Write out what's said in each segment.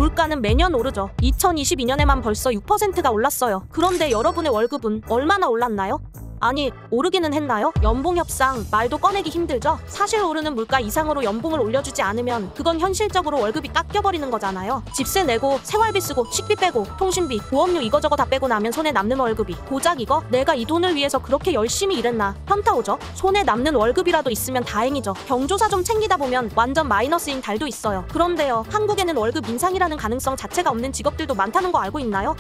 물가는 매년 오르죠. 2022년에만 벌써 6%가 올랐어요. 그런데 여러분의 월급은 얼마나 올랐나요? 아니, 오르기는 했나요? 연봉 협상 말도 꺼내기 힘들죠? 사실 오르는 물가 이상으로 연봉을 올려주지 않으면 그건 현실적으로 월급이 깎여버리는 거잖아요. 집세 내고 생활비 쓰고 식비 빼고 통신비 보험료 이거저거 다 빼고 나면 손에 남는 월급이 고작 이거? 내가 이 돈을 위해서 그렇게 열심히 일했나? 현타 오죠? 손에 남는 월급이라도 있으면 다행이죠. 경조사 좀 챙기다 보면 완전 마이너스인 달도 있어요. 그런데요, 한국에는 월급 인상이라는 가능성 자체가 없는 직업들도 많다는 거 알고 있나요?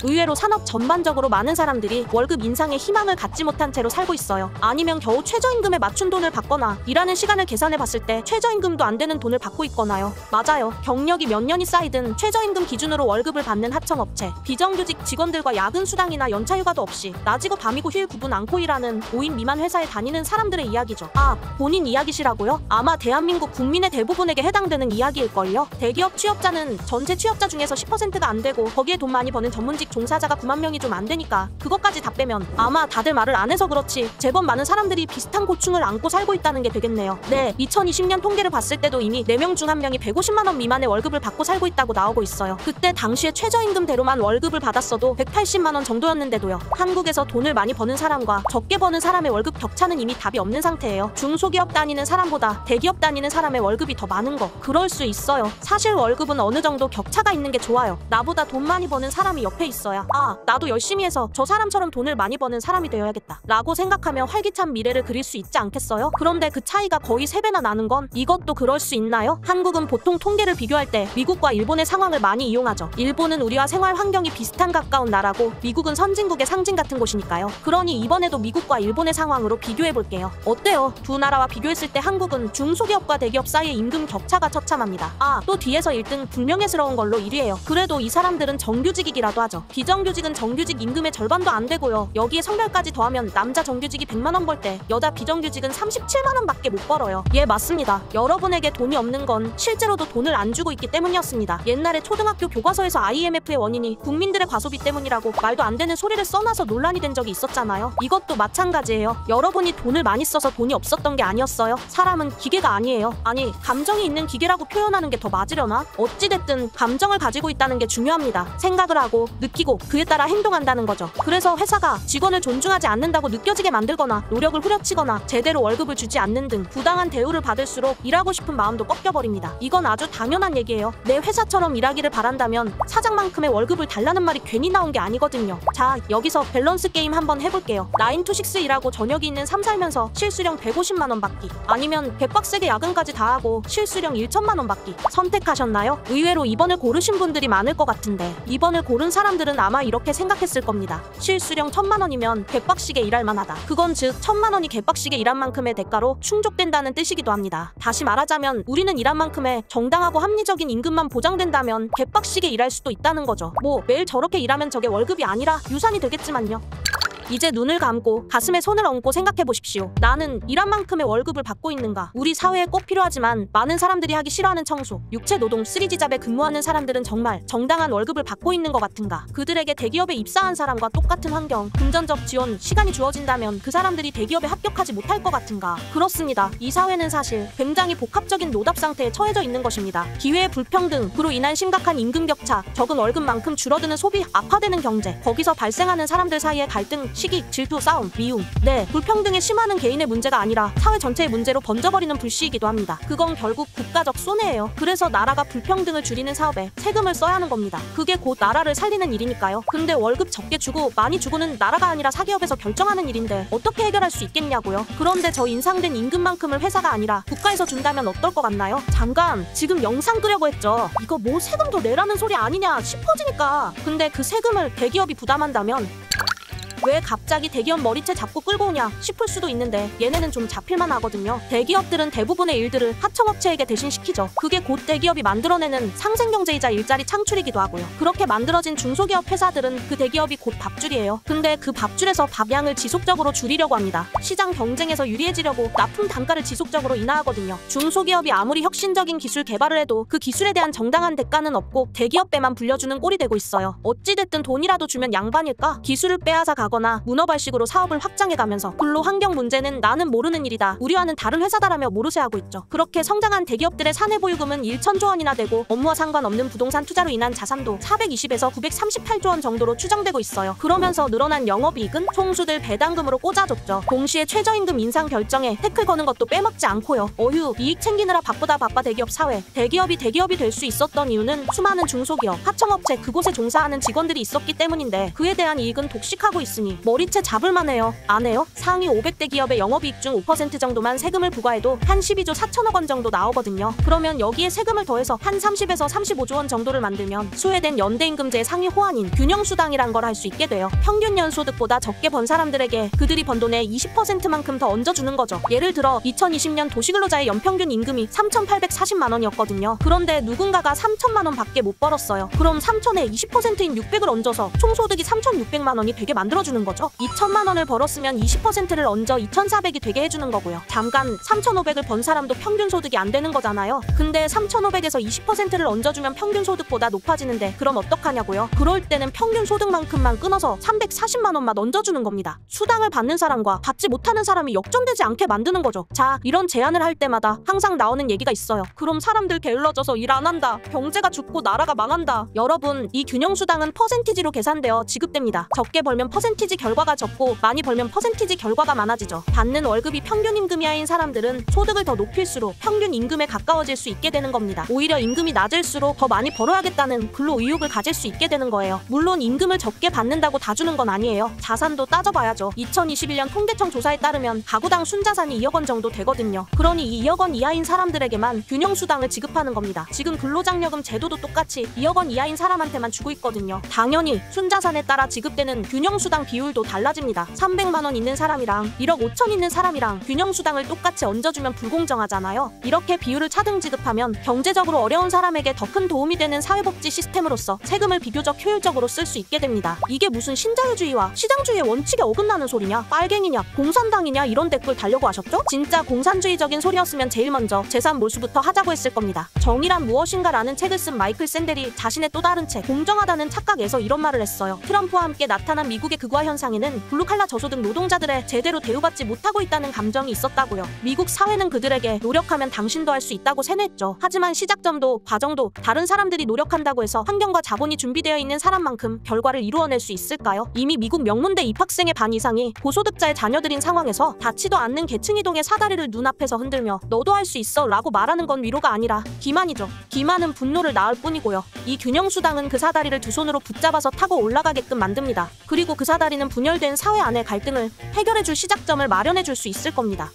의외로 산업 전반적으로 많은 사람들이 월급 인상에 희망을 갖지 못한 채로 살고 있어요. 아니면 겨우 최저임금에 맞춘 돈을 받거나 일하는 시간을 계산해 봤을 때 최저임금도 안 되는 돈을 받고 있거나요. 맞아요. 경력이 몇 년이 쌓이든 최저임금 기준으로 월급을 받는 하청업체, 비정규직 직원들과 야근 수당이나 연차휴가도 없이 낮이고 밤이고 휴일 구분 않고 일하는 5인 미만 회사에 다니는 사람들의 이야기죠. 아, 본인 이야기시라고요? 아마 대한민국 국민의 대부분에게 해당되는 이야기일걸요. 대기업 취업자는 전체 취업자 중에서 10%가 안 되고 거기에 돈 많이 버는 전문직 종사자가 9만 명이 좀 안 되니까 그것까지 다 빼면 아마 다들 말을 안 해서 그렇지 제법 많은 사람들이 비슷한 고충을 안고 살고 있다는 게 되겠네요. 네, 2020년 통계를 봤을 때도 이미 4명 중 1명이 150만 원 미만의 월급을 받고 살고 있다고 나오고 있어요. 그때 당시에 최저임금대로만 월급을 받았어도 180만 원 정도였는데도요. 한국에서 돈을 많이 버는 사람과 적게 버는 사람의 월급 격차는 이미 답이 없는 상태예요. 중소기업 다니는 사람보다 대기업 다니는 사람의 월급이 더 많은 거 그럴 수 있어요. 사실 월급은 어느 정도 격차가 있는 게 좋아요. 나보다 돈 많이 버는 사람이 옆에 있어야 아, 나도 열심히 해서 저 사람처럼 돈을 많이 버는 사람이 되어야겠다 라고 생각하며 활기찬 미래를 그릴 수 있지 않겠어요? 그런데 그 차이가 거의 3배나 나는 건 이것도 그럴 수 있나요? 한국은 보통 통계를 비교할 때 미국과 일본의 상황을 많이 이용하죠. 일본은 우리와 생활 환경이 비슷한 가까운 나라고 미국은 선진국의 상징 같은 곳이니까요. 그러니 이번에도 미국과 일본의 상황으로 비교해볼게요. 어때요? 두 나라와 비교했을 때 한국은 중소기업과 대기업 사이의 임금 격차가 처참합니다. 아, 또 뒤에서 1등 불명예스러운 걸로 1위예요. 그래도 이 사람들은 정규직이기라도 하죠. 비정규직은 정규직 임금의 절반도 안 되고요. 여기에 성별까지 더하면 남자 정규직이 100만 원 벌 때 여자 비정규직은 37만 원밖에 못 벌어요. 예, 맞습니다. 여러분에게 돈이 없는 건 실제로도 돈을 안 주고 있기 때문이었습니다. 옛날에 초등학교 교과서에서 IMF의 원인이 국민들의 과소비 때문이라고 말도 안 되는 소리를 써놔서 논란이 된 적이 있었잖아요. 이것도 마찬가지예요. 여러분이 돈을 많이 써서 돈이 없었던 게 아니었어요. 사람은 기계가 아니에요. 아니, 감정이 있는 기계라고 표현하는 게 더 맞으려나? 어찌됐든 감정을 가지고 있다는 게 중요합니다. 생각을 하고 느끼고 그에 따라 행동한다는 거죠. 그래서 회사가 직원을 존중하지 않는다고 느껴지게 만들거나 노력을 후려치거나 제대로 월급을 주지 않는 등 부당한 대우를 받을수록 일하고 싶은 마음도 꺾여버립니다. 이건 아주 당연한 얘기예요. 내 회사처럼 일하기를 바란다면 사장만큼의 월급을 달라는 말이 괜히 나온 게 아니거든요. 자, 여기서 밸런스 게임 한번 해볼게요. 9to6 일하고 저녁이 있는 삶 살면서 실수령 150만 원 받기, 아니면 개빡세게 야근까지 다 하고 실수령 1천만 원 받기. 선택하셨나요? 의외로 2번을 고르신 분들이 많을 것 같은데 2번을 고른 사람들은 아마 이렇게 생각했을 겁니다. 실수령 1000만 원이면 개빡시게 일할 만하다. 그건 즉 1000만 원이 개빡시게 일한 만큼의 대가로 충족된다는 뜻이기도 합니다. 다시 말하자면 우리는 일한 만큼의 정당하고 합리적인 임금만 보장된다면 개빡시게 일할 수도 있다는 거죠. 뭐 매일 저렇게 일하면 저게 월급이 아니라 유산이 되겠지만요. 이제 눈을 감고 가슴에 손을 얹고 생각해보십시오. 나는 일한 만큼의 월급을 받고 있는가? 우리 사회에 꼭 필요하지만 많은 사람들이 하기 싫어하는 청소, 육체노동, 3D 잡에 근무하는 사람들은 정말 정당한 월급을 받고 있는 것 같은가? 그들에게 대기업에 입사한 사람과 똑같은 환경, 금전적 지원, 시간이 주어진다면 그 사람들이 대기업에 합격하지 못할 것 같은가? 그렇습니다. 이 사회는 사실 굉장히 복합적인 노답 상태에 처해져 있는 것입니다. 기회의 불평등으로 인한 심각한 임금 격차, 적은 월급만큼 줄어드는 소비, 악화되는 경제, 거기서 발생하는 사람들 사이의 갈등, 시기, 질투, 싸움, 미움. 네, 불평등에 심하는 개인의 문제가 아니라 사회 전체의 문제로 번져버리는 불씨이기도 합니다. 그건 결국 국가적 손해예요. 그래서 나라가 불평등을 줄이는 사업에 세금을 써야 하는 겁니다. 그게 곧 나라를 살리는 일이니까요. 근데 월급 적게 주고 많이 주고는 나라가 아니라 사기업에서 결정하는 일인데 어떻게 해결할 수 있겠냐고요. 그런데 저 인상된 임금만큼을 회사가 아니라 국가에서 준다면 어떨 것 같나요? 잠깐, 지금 영상 끄려고 했죠. 이거 뭐 세금 더 내라는 소리 아니냐 싶어지니까. 근데 그 세금을 대기업이 부담한다면 왜 갑자기 대기업 머리채 잡고 끌고 오냐 싶을 수도 있는데 얘네는 좀 잡힐만 하거든요. 대기업들은 대부분의 일들을 하청업체에게 대신 시키죠. 그게 곧 대기업이 만들어내는 상생경제이자 일자리 창출이기도 하고요. 그렇게 만들어진 중소기업 회사들은 그 대기업이 곧 밥줄이에요. 근데 그 밥줄에서 밥양을 지속적으로 줄이려고 합니다. 시장 경쟁에서 유리해지려고 납품 단가를 지속적으로 인하하거든요. 중소기업이 아무리 혁신적인 기술 개발을 해도 그 기술에 대한 정당한 대가는 없고 대기업 배만 불려주는 꼴이 되고 있어요. 어찌됐든 돈이라도 주면 양반일까? 기술을 빼앗아 가거나 주거나 문어발식으로 사업을 확장해가면서 근로 환경 문제는 나는 모르는 일이다, 우리와는 다른 회사다라며 모르쇠하고 있죠. 그렇게 성장한 대기업들의 사내 보유금은 1,000조 원이나 되고 업무와 상관없는 부동산 투자로 인한 자산도 420에서 938조 원 정도로 추정되고 있어요. 그러면서 늘어난 영업이익은 총수들 배당금으로 꽂아줬죠. 동시에 최저임금 인상 결정에 태클 거는 것도 빼먹지 않고요. 어휴, 이익 챙기느라 바빠 대기업 사회. 대기업이 될 수 있었던 이유는 수많은 중소기업, 하청업체 그곳에 종사하는 직원들이 있었기 때문인데 그에 대한 이익은 독식하고 있으니 머리채 잡을만 해요. 안 해요? 상위 500대 기업의 영업이익 중 5% 정도만 세금을 부과해도 한 12조 4천억 원 정도 나오거든요. 그러면 여기에 세금을 더해서 한 30에서 35조 원 정도를 만들면 수혜된 연대임금제의 상위 호환인 균형수당이란 걸 할 수 있게 돼요. 평균 연소득보다 적게 번 사람들에게 그들이 번 돈의 20%만큼 더 얹어주는 거죠. 예를 들어 2020년 도시근로자의 연평균 임금이 3,840만 원이었거든요. 그런데 누군가가 3천만 원 밖에 못 벌었어요. 그럼 3천에 20%인 600을 얹어서 총소득이 3,600만 원이 되게 만들어주는 거죠. 2천만 원을 벌었으면 20%를 얹어 2,400이 되게 해주는 거고요. 잠깐 3,500을 번 사람도 평균 소득이 안 되는 거잖아요. 근데 3,500에서 20%를 얹어주면 평균 소득보다 높아지는데 그럼 어떡하냐고요? 그럴 때는 평균 소득만큼만 끊어서 340만 원만 얹어주는 겁니다. 수당을 받는 사람과 받지 못하는 사람이 역전되지 않게 만드는 거죠. 자, 이런 제안을 할 때마다 항상 나오는 얘기가 있어요. 그럼 사람들 게을러져서 일 안 한다, 경제가 죽고 나라가 망한다. 여러분, 이 균형수당은 퍼센티지로 계산되어 지급됩니다. 적게 벌면 퍼센티지 결과가 적고 많이 벌면 퍼센티지 결과가 많아지죠. 받는 월급이 평균 임금이 하인 사람들은 소득을 더 높일수록 평균 임금에 가까워질 수 있게 되는 겁니다. 오히려 임금이 낮을수록 더 많이 벌어야겠다는 근로 의욕을 가질 수 있게 되는 거예요. 물론 임금을 적게 받는다고 다 주는 건 아니에요. 자산도 따져봐야죠. 2021년 통계청 조사에 따르면 가구당 순자산이 2억 원 정도 되거든요. 그러니 이 2억 원 이하인 사람들에게만 균형수당을 지급하는 겁니다. 지금 근로장려금 제도도 똑같이 2억 원 이하인 사람한테만 주고 있거든요. 당연히 순자산에 따라 지급되는 균형수당 비율도 달라집니다. 300만 원 있는 사람이랑 1억 5천 있는 사람이랑 균형수당을 똑같이 얹어주면 불공정하잖아요. 이렇게 비율을 차등 지급하면 경제적으로 어려운 사람에게 더 큰 도움이 되는 사회복지 시스템으로서 세금을 비교적 효율적으로 쓸 수 있게 됩니다. 이게 무슨 신자유주의와 시장주의의 원칙에 어긋나는 소리냐? 빨갱이냐? 공산당이냐? 이런 댓글 달려고 하셨죠? 진짜 공산주의적인 소리였으면 제일 먼저 재산 몰수부터 하자고 했을 겁니다. 정의란 무엇인가 라는 책을 쓴 마이클 샌델이 자신의 또 다른 책 공정하다는 착각에서 이런 말을 했어요. 트럼프와 함께 나타난 미국의 극화 현상에는 블루칼라 저소득 노동자들의 제대로 대우받지 못하고 있다는 감정이 있었다고요. 미국 사회는 그들에게 노력하면 당신도 할 수 있다고 세뇌했죠. 하지만 시작점도 과정도 다른 사람들이 노력한다고 해서 환경과 자본이 준비되어 있는 사람만큼 결과를 이루어낼 수 있을까요? 이미 미국 명문대 입학생의 반 이상이 고소득자의 자녀들인 상황에서 닿지도 않는 계층 이동의 사다리를 눈앞에서 흔들며 너도 할 수 있어 라고 말하는 건 위로가 아니라 기만이죠. 기만은 분노를 낳을 뿐이고요. 이 균형수당은 그 사다리를 두 손으로 붙잡아서 타고 올라가게끔 만듭니다. 그리고 그 사다리는 분열된 사회 안의 갈등을 해결해줄 시작점을 마련해줄 수 있을 겁니다.